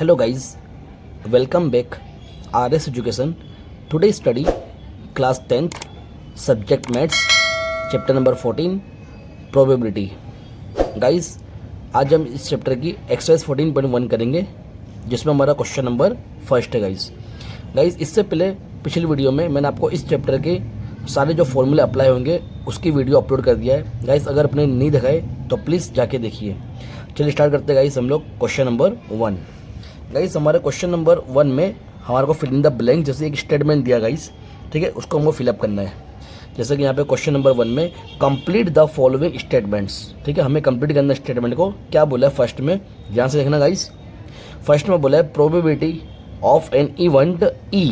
Hello guys, welcome back RS Education. Today study class 10th subject maths chapter number 14 probability. Guys, आज हम इस chapter की exercise 14.1 करेंगे जिसमें हमारा क्वेश्चन नंबर फर्स्ट है गाइस इससे पहले पिछली वीडियो में मैंने आपको इस चैप्टर के सारे जो फॉर्मूले अप्लाई होंगे उसकी वीडियो अपलोड कर दिया है गाइस। अगर आपने नहीं दिखाए तो प्लीज़ जाके देखिए। चलिए स्टार्ट करते हैं गाइस हम लोग क्वेश्चन नंबर 1। गाइस हमारे क्वेश्चन नंबर 1 में हमारे को फिल इन द ब्लैंक जैसे एक स्टेटमेंट दिया गाइस, ठीक है, उसको हमको फिलअप करना है। जैसे कि यहाँ पे क्वेश्चन नंबर 1 में कंप्लीट द फॉलोइंग स्टेटमेंट्स, ठीक है, हमें कंप्लीट करना स्टेटमेंट को। क्या बोला है फर्स्ट में, ध्यान से देखना गाइस। फर्स्ट में बोला है probability of an event E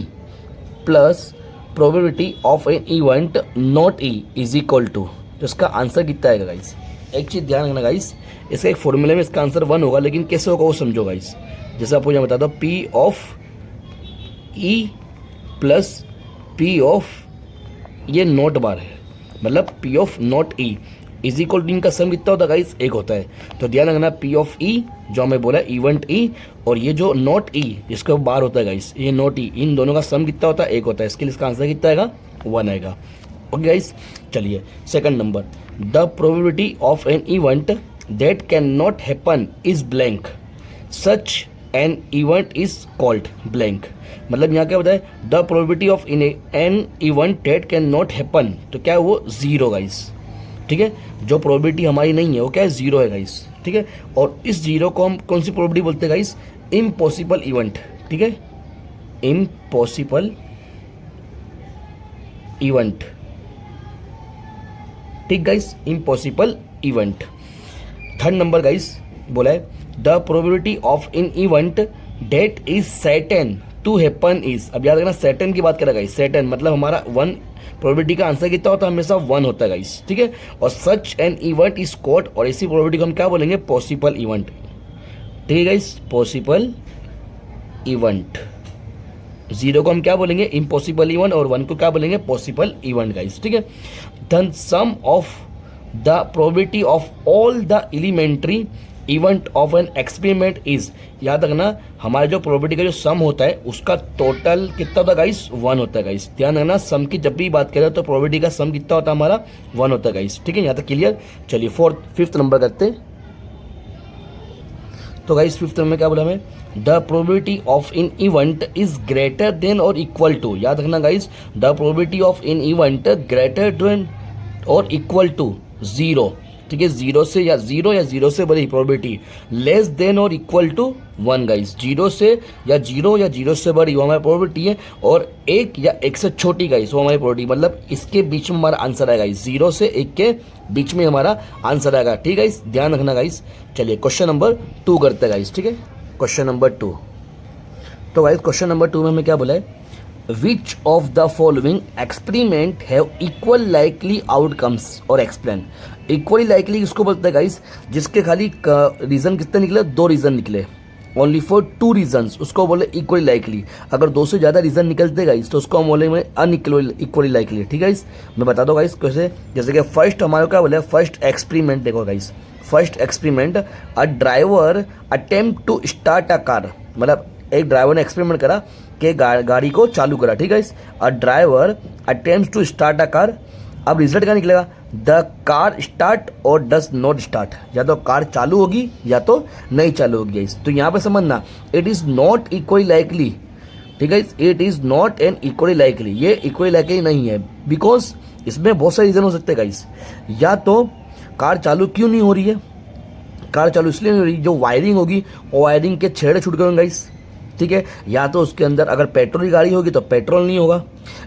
plus probability of an event not E is equal to, तो इसका आंसर कितना आएगा गाइस। एक चीज़ ध्यान रखना गाइस, इसका एक फॉर्मूले में इसका आंसर 1 होगा, लेकिन कैसे होगा वो समझो गाइस। जैसे आपको यहाँ बता दो P of E plus P of E not bar है, मतलब P of not E is equal to, इनका सम कितना होता है गाइस, 1 होता है। तो ध्यान रखना पी ऑफ ई जो हमें बोला इवेंट ई और ये जो नॉट ई जिसका बार होता है गाइस, ये नॉट ई, इन दोनों का सम कितना होता है, 1 होता है। इसके लिए इसका आंसर कितना आएगा, 1 आएगा। ओके गाइस, चलिए second number, the probability of an event that can not happen is blank such an event is called blank. मतलब यहाँ क्या होता है, the probability of an event that can not happen, तो क्या है वो 0 गाइस, ठीक है। जो प्रोबेबिलिटी हमारी नहीं है वो क्या है, 0 है गाइस, ठीक है। और इस 0 को हम कौन सी प्रोबेबिलिटी बोलते हैं गाइस, इम्पॉसिबल इवेंट, ठीक है, इम्पॉसिबल इवेंट, ठीक guys, impossible event. Third number guys बोला है the probability of an event that is certain to happen is, अब याद रखना सर्टेन की बात करें गाइस, सर्टेन मतलब हमारा 1, प्रोबेबिलिटी का आंसर कितना होता है, हमेशा 1 होता है गाइस, ठीक है। और such an event is called, और इसी प्रोबेबिलिटी को हम क्या बोलेंगे, पॉसिबल इवेंट, ठीक है गाइस, पॉसिबल इवेंट। 0 को हम क्या बोलेंगे, इम्पॉसिबल इवेंट, और 1 को क्या बोलेंगे, पॉसिबल इवेंट गाइस, ठीक है। Then sum of the probability of all the elementary event of an experiment is, याद रखना हमारे जो प्रोबेबिलिटी का जो सम होता है उसका टोटल कितना होता है गाइस, 1 होता है गाइस। ध्यान रखना सम की जब भी बात करें तो प्रोबेबिलिटी का सम कितना होता है हमारा, 1 होता है गाइस, ठीक है, यहाँ तक क्लियर। चलिए फिफ्थ नंबर करते हैं। तो गाइस फिफ्थ में क्या बोला हमें, the probability of an event is greater than और इक्वल टू, याद रखना guys, the probability of an event greater than और इक्वल टू 0, ठीक है, 0 से बड़ी प्रोबेबिलिटी, लेस देन और इक्वल टू 1 गाइस, 0 या 0 से बड़ी वो हमारी प्रोबेबिलिटी है, और 1 या 1 से छोटी गाइस वो हमारी प्रोबेबिलिटी, मतलब इसके बीच में हमारा आंसर आएगा, 0 से 1 के बीच में हमारा आंसर आएगा, ठीक है गाइस, ध्यान रखना गाइस। चलिए क्वेश्चन नंबर 2 करते हैं गाइस, ठीक है, क्वेश्चन नंबर 2। तो गाइस क्वेश्चन नंबर 2 में हमें क्या बोला है, which of the following experiment have equal likely outcomes और एक्सप्लेन। इक्वली लाइकली किसको बोलते हैं गाइस, जिसके खाली रीजन कितने निकले, 2 रीजन निकले, ओनली फॉर 2 रीजन्स, उसको बोले इक्वली लाइकली। अगर 2 से ज़्यादा रीजन निकलते गाइस तो उसको हम बोले अनइक्वली लाइकली, ठीक है गाइस। मैं बता दो गाइस कैसे, जैसे कि फर्स्ट हमारे क्या बोले, फर्स्ट एक्सपेरिमेंट देखो guys, first experiment a driver attempt to start a car, मतलब एक ड्राइवर ने एक्सपेरिमेंट करा कि गाड़ी को चालू करा, ठीक है। A driver attempt to start a car, अब रिजल्ट क्या निकलेगा, द कार स्टार्ट और डज नॉट स्टार्ट, या तो कार चालू होगी या तो नहीं चालू होगी। तो यहाँ पे समझना it is not equally likely, ठीक है, it is not an equally likely, ये इक्वली लाइकली नहीं है, बिकॉज इसमें बहुत सारे रीजन हो सकते हैं गाइस। या तो कार चालू क्यों नहीं हो रही है, कार चालू इसलिए नहीं हो रही, जो वायरिंग होगी वो वायरिंग के छेड़े छूट गए होंगे गाइस, ठीक है। या तो उसके अंदर अगर पेट्रोल की गाड़ी होगी तो पेट्रोल नहीं होगा,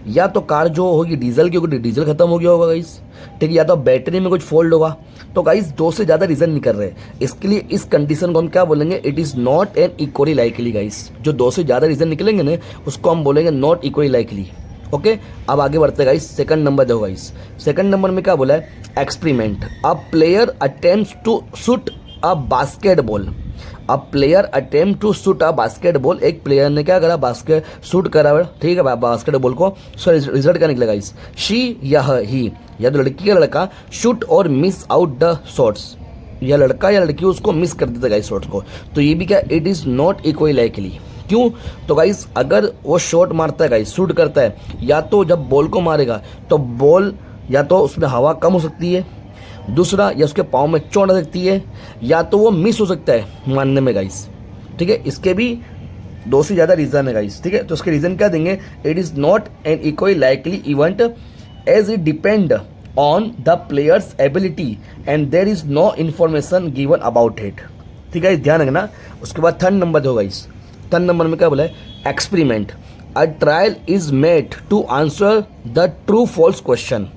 या तो कार जो होगी डीजल की होगी, डीजल खत्म हो गया होगा गाइस, ठीक है, या तो बैटरी में कुछ फॉल्ट होगा। तो गाइस 2 से ज़्यादा रीजन निकल रहे हैं, इसके लिए इस कंडीशन को हम क्या बोलेंगे, it is not an equally likely guys. जो 2 से ज़्यादा रीजन निकलेंगे ना उसको हम बोलेंगे नॉट इक्वली लाइकली। ओके, अब आगे बढ़ते गाइस, सेकंड नंबर देखो गाइस, सेकंड नंबर में क्या बोला है, experiment a player attempts to shoot a basketball, a player attempt to shoot a basketball, एक प्लेयर ने क्या करा, शूट करा, ठीक है, बास्केटबॉल को। सो रिजल्ट क्या निकलेगा शी या ही, या तो लड़की या लड़का शूट और मिस आउट द शॉट्स, या लड़का या लड़की उसको मिस कर देता है गाइस शॉट्स को। तो ये भी क्या, it is not equally likely. क्यों? तो गाइस अगर वो शॉट मारता है गाइस, शूट करता है, या तो जब बॉल को मारेगा तो बॉल या तो उसमें हवा कम हो सकती है, दूसरा या उसके पाँव में चोट आ सकती है, या तो वो मिस हो सकता है मारने में गाइस। ठीक है, इसके भी 2 से ज़्यादा रीज़न है गाइस। ठीक है, तो उसके रीज़न क्या देंगे, it is not an equally likely event as it depend on the player's ability and there is no information given about it. ठीक है, ध्यान रखना। उसके बाद 3rd नंबर दो गाइस। 3rd नंबर में क्या बोला है, experiment. A trial is made to answer the true false question.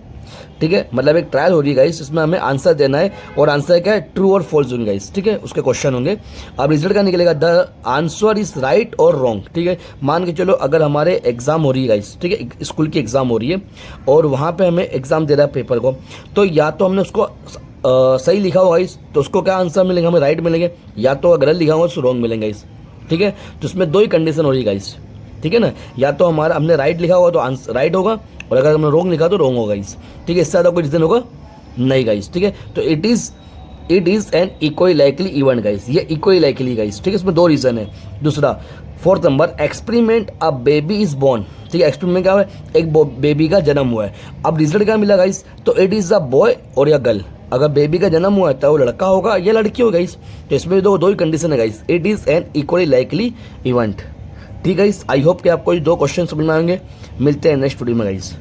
ठीक है, मतलब एक ट्रायल हो रही है गाइस, इसमें हमें आंसर देना है, और आंसर क्या है, ट्रू और फॉल्स होंगे गाइस। ठीक है, उसके क्वेश्चन होंगे। अब रिजल्ट क्या निकलेगा, द आंसर इज राइट और रॉन्ग। ठीक है, मान के चलो अगर हमारे एग्जाम हो रही है गाइस, ठीक है, स्कूल की एग्जाम हो रही है और वहाँ पे हमें एग्जाम दे रहा है पेपर को, तो या तो हमने उसको सही लिखा होगा गाइस तो उसको क्या आंसर मिलेंगे, हमें राइट मिलेंगे, या तो गलत लिखा होगा तो रॉन्ग मिलेंगे गाइस। ठीक है, तो इसमें 2 ही कंडीशन हो रही है गाइस। ठीक है ना, या तो हमारा हमने राइट लिखा होगा तो आंसर राइट होगा, और अगर हमने रॉन्ग लिखा तो रॉन्ग होगा गाइस। ठीक है, इससे ज़्यादा कोई रीज़न होगा नहीं गाइस। ठीक है, तो it is an equally likely event guys, ये इक्वली लाइकली गाइस। ठीक है, इसमें 2 रीज़न है। दूसरा 4th number, experiment a baby is born. ठीक है, एक्सपेरिमेंट क्या है, एक बेबी का जन्म हुआ है। अब रिजल्ट क्या मिला गाइस, तो इट इज़ अ बॉय और या गर्ल। अगर बेबी का जन्म हुआ है तो वो लड़का होगा या लड़की होगा गाइस। तो इसमें 2 ही कंडीशन है guys, it is an equally likely event. ठीक है गाइस, आई होप कि आपको ये 2 क्वेश्चन समझ में आएंगे। मिलते हैं नेक्स्ट वीडियो में गाइस।